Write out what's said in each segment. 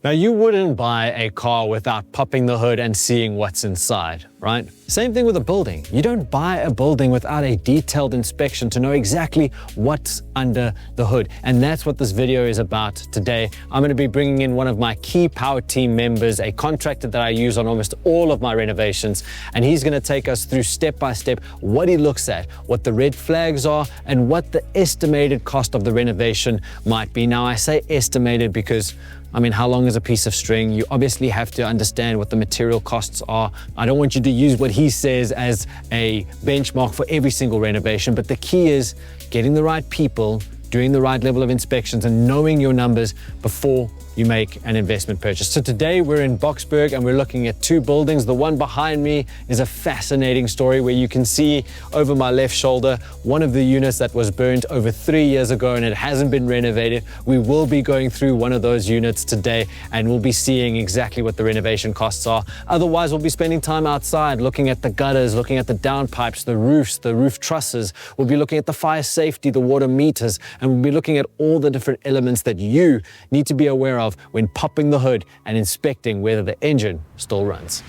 Now, you wouldn't buy a car without popping the hood and seeing what's inside, right? Same thing with a building. You don't buy a building without a detailed inspection to know exactly what's under the hood. And that's what this video is about today. I'm going to be bringing in one of my key power team members, a contractor that I use on almost all of my renovations. And he's going to take us through step by step what he looks at, what the red flags are, and what the estimated cost of the renovation might be. Now, I say estimated because I mean, how long is a piece of string? You obviously have to understand what the material costs are. I don't want you to use what he says as a benchmark for every single renovation, but the key is getting the right people, doing the right level of inspections, and knowing your numbers before you make an investment purchase. So today we're in Boksburg and we're looking at two buildings. The one behind me is a fascinating story where you can see over my left shoulder one of the units that was burned over 3 years ago and it hasn't been renovated. We will be going through one of those units today and we'll be seeing exactly what the renovation costs are. Otherwise, we'll be spending time outside looking at the gutters, looking at the downpipes, the roofs, the roof trusses. We'll be looking at the fire safety, the water meters, and we'll be looking at all the different elements that you need to be aware of when popping the hood and inspecting whether the engine still runs.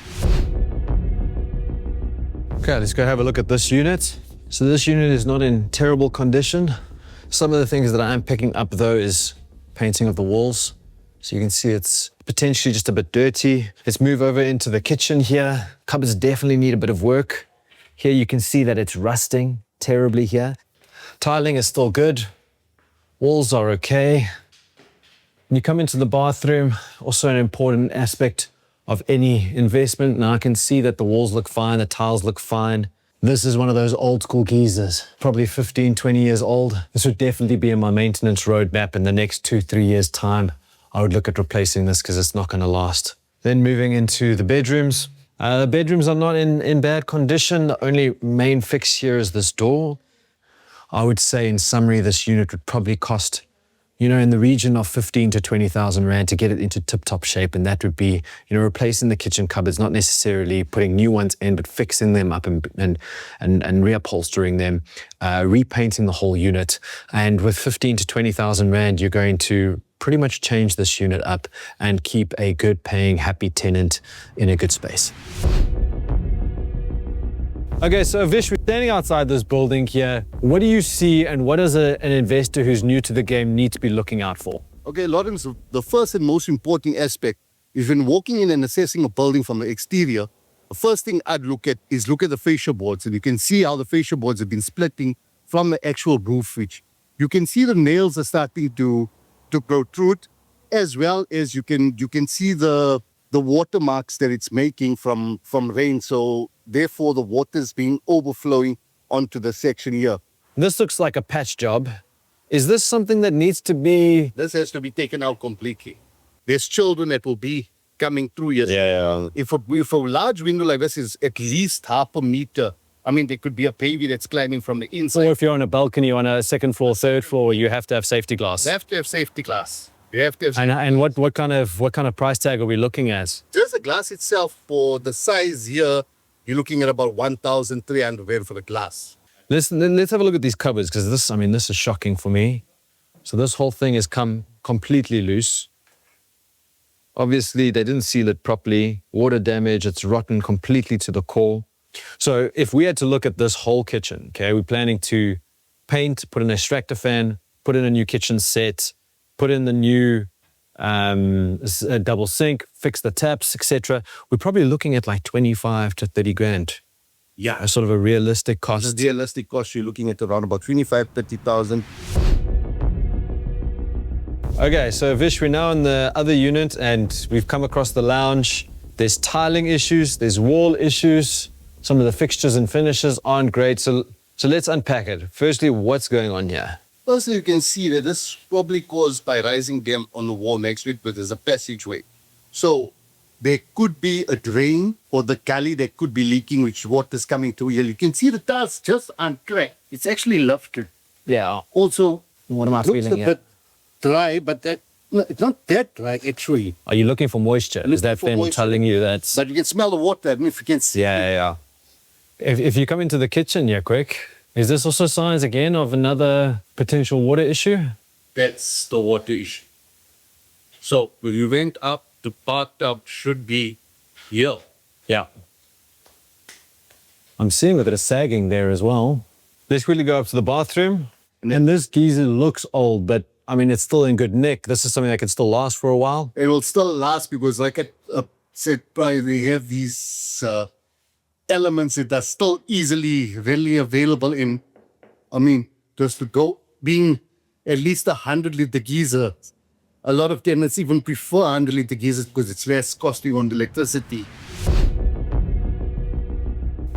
Okay, let's go have a look at this unit. So this unit is not in terrible condition. Some of the things that I'm picking up though is painting of the walls. So you can see it's potentially just a bit dirty. Let's move over into the kitchen here. Cupboards definitely need a bit of work. Here you can see that it's rusting terribly here. Tiling is still good. Walls are okay. When you come into the bathroom, also an important aspect of any investment. Now I can see that the walls look fine, the tiles look fine. This is one of those old school geysers, probably 15, 20 years old. This would definitely be in my maintenance roadmap in the next 2-3 years' time. I would look at replacing this because it's not going to last. Then moving into the bedrooms. The bedrooms are not in bad condition. The only main fix here is this door. I would say in summary, this unit would probably cost, you know, in the region of 15 to 20,000 Rand to get it into tip-top shape. And that would be, you know, replacing the kitchen cupboards, not necessarily putting new ones in, but fixing them up and reupholstering them, repainting the whole unit. And with 15 to 20,000 Rand, you're going to pretty much change this unit up and keep a good paying, happy tenant in a good space. Okay, so Vish, we're standing outside this building here. What do you see and what does an investor who's new to the game need to be looking out for? Okay, Lawrence, the first and most important aspect is when walking in and assessing a building from the exterior, the first thing I'd look at the fascia boards. And you can see how the fascia boards have been splitting from the actual roof ridge. You can see the nails are starting to protrude, as well as you can see the watermarks that it's making from rain. So therefore, the water's been overflowing onto the section here. This looks like a patch job. Is this something that needs to be... This has to be taken out completely. There's children that will be coming through here. Yeah. If a large window like this is at least 1/2 meter, I mean, there could be a baby that's climbing from the inside. Or if you're on a balcony on a second floor, third floor, you have to have safety glass. You have to have safety glass. You have to have and what kind of price tag are we looking at? Just the glass itself, for the size here, you're looking at about 1,300 Rand for the glass. Let's have a look at these cupboards, because this is shocking for me. So this whole thing has come completely loose. Obviously, they didn't seal it properly. Water damage, it's rotten completely to the core. So if we had to look at this whole kitchen, okay, we're planning to paint, put in an extractor fan, put in a new kitchen set, put in the new double sink, fix the taps, etc. We're probably looking at like 25 to 30 grand. Yeah. A sort of a realistic cost. The realistic cost, you're looking at around about 25, 30,000. Okay, so Vish, we're now in the other unit and we've come across the lounge. There's tiling issues, there's wall issues. Some of the fixtures and finishes aren't great. So let's unpack it. Firstly, what's going on here? Firstly, you can see that this is probably caused by rising damp on the wall next to it, but there's a passageway. So there could be a drain or the gully that could be leaking, which water's coming through here. You can see the tiles just uncracked. It's actually lifted. Yeah. Also, What am I looks feeling a here? bit dry, but it's not that dry, actually. Are you looking for moisture? Is that for them moisture. telling you that's... But you can smell the water. I don't know if you can see. Yeah. If you come into the kitchen here quick, is this also signs again of another potential water issue? That's the water issue. So when you went up, the bathtub should be here. Yeah. I'm seeing a bit of sagging there as well. Let's quickly go up to the bathroom. And this geyser looks old, but I mean, it's still in good nick. This is something that can still last for a while. It will still last because, like I said, they have these elements that are still easily, readily available in, I mean, just to go, being at least 100-liter geyser. A lot of tenants even prefer 100-liter geysers because it's less costly on the electricity.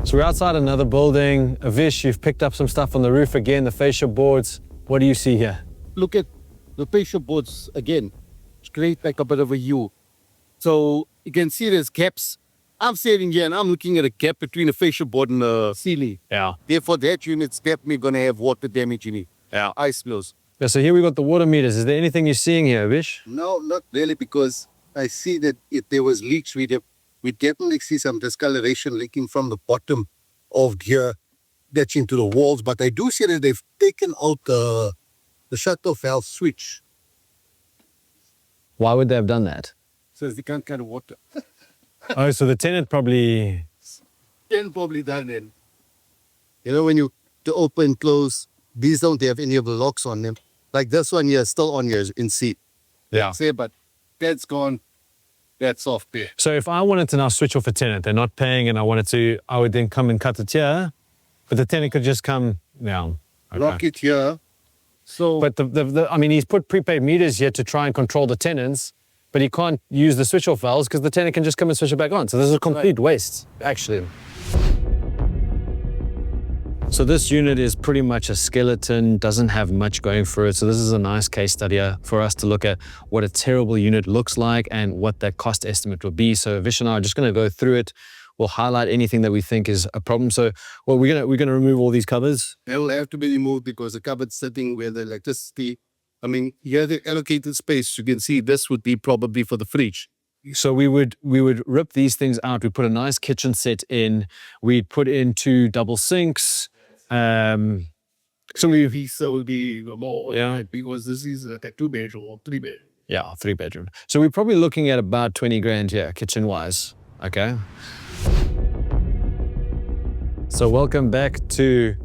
So we're outside another building. Avish, you've picked up some stuff on the roof again, the fascia boards. What do you see here? Look at the fascia boards again. It's create like a bit of a U. So you can see there's gaps. I'm sitting here and I'm looking at a gap between the fascia board and the ceiling. Yeah. Therefore, that unit's definitely going to have water damage in it. Yeah. Ice spills. Yeah, so here we got the water meters. Is there anything you're seeing here, Avish? No, not really, because I see that if there was leaks, we definitely see some discoloration leaking from the bottom of here, that's into the walls. But I do see that they've taken out the shut-off valve switch. Why would they have done that? So they can't carry water. Oh, so the tenant probably... Can probably done it. You know, when you to open, close, these don't have any of the locks on them. Like this one here, still on here in seat. Yeah. Say, but that's gone. That's off there. So if I wanted to now switch off a tenant, they're not paying, and I would then come and cut it here, but the tenant could just come down. Okay. Lock it here. So, But I mean, he's put prepaid meters here to try and control the tenants, but he can't use the switch off valves because the tenant can just come and switch it back on. So this is a complete waste, actually. So this unit is pretty much a skeleton, doesn't have much going for it. So this is a nice case study for us to look at what a terrible unit looks like and what that cost estimate will be. So Vish and I are just going to go through it. We'll highlight anything that we think is a problem. So, well, we're gonna remove all these cupboards. they will have to be removed because the cupboard's sitting where the electricity, I mean, here the allocated space, you can see this would be probably for the fridge. So we would rip these things out. We put a nice kitchen set in. We'd put in 2 double sinks. So will be more, Yeah. because this is a 2-bedroom or 3-bedroom. Yeah, 3-bedroom. So we're probably looking at about 20 grand here, kitchen-wise, okay? So welcome back to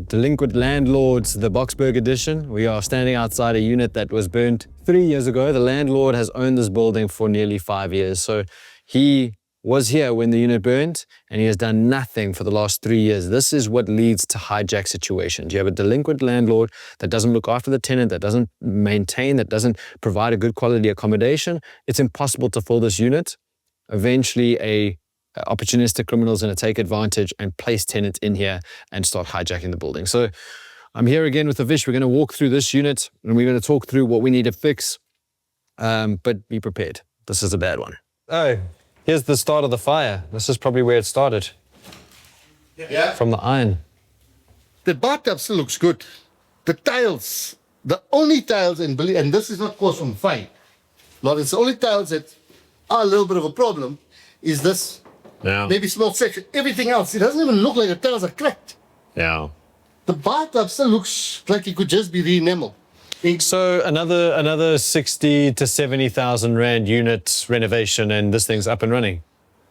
Delinquent Landlords, the Boksburg edition. We are standing outside a unit that was burnt 3 years ago. The landlord has owned this building for nearly 5 years. So he was here when the unit burned, and he has done nothing for the last 3 years. This is what leads to hijack situations. You have a delinquent landlord that doesn't look after the tenant, that doesn't maintain, that doesn't provide a good quality accommodation. It's impossible to fill this unit. Eventually, opportunistic criminal is going to take advantage and place tenants in here and start hijacking the building. So I'm here again with Avish. We're going to walk through this unit and we're going to talk through what we need to fix. But be prepared. This is a bad one. Oh. Here's the start of the fire. This is probably where it started. Yeah. From the iron. The bathtub still looks good. The tiles, the only tiles, and this is not caused from fire, Lawrence, the only tiles that are a little bit of a problem is this. Yeah. Maybe small section. Everything else, it doesn't even look like the tiles are cracked. Yeah. The bathtub still looks like it could just be re-enameled. So another 60 to 70,000 rand unit renovation, and this thing's up and running.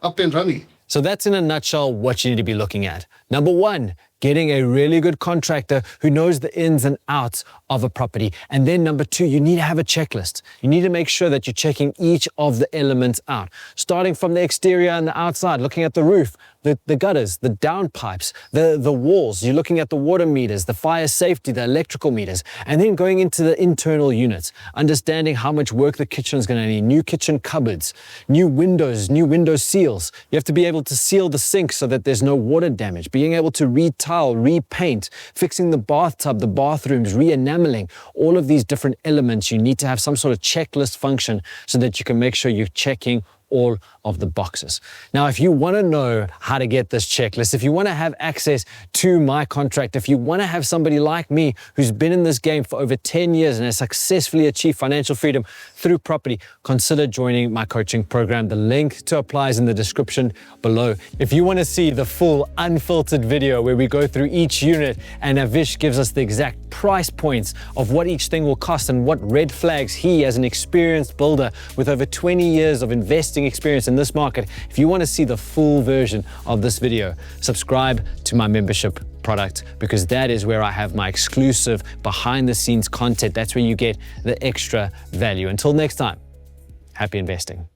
Up and running. So that's in a nutshell what you need to be looking at. Number 1, getting a really good contractor who knows the ins and outs of a property. And then number 2, you need to have a checklist. You need to make sure that you're checking each of the elements out, starting from the exterior and the outside, looking at the roof, the gutters, the downpipes, the walls. You're looking at the water meters, the fire safety, the electrical meters, and then going into the internal units, understanding how much work the kitchen is going to need, new kitchen cupboards, new window seals. You have to be able to seal the sink so that there's no water damage, being able to retile, repaint, fixing the bathtub, the bathrooms, re-enameling, all of these different elements. You need to have some sort of checklist function so that you can make sure you're checking all of the boxes. Now, if you want to know how to get this checklist, if you want to have access to my contract, if you want to have somebody like me who's been in this game for over 10 years and has successfully achieved financial freedom through property, consider joining my coaching program. The link to apply is in the description below. If you want to see the full unfiltered video where we go through each unit and Avish gives us the exact price points of what each thing will cost and what red flags he, as an experienced builder with over 20 years of investing experience in this market, if you want to see the full version of this video, subscribe to my membership product, because that is where I have my exclusive behind the scenes content. That's where you get the extra value. Until next time, happy investing.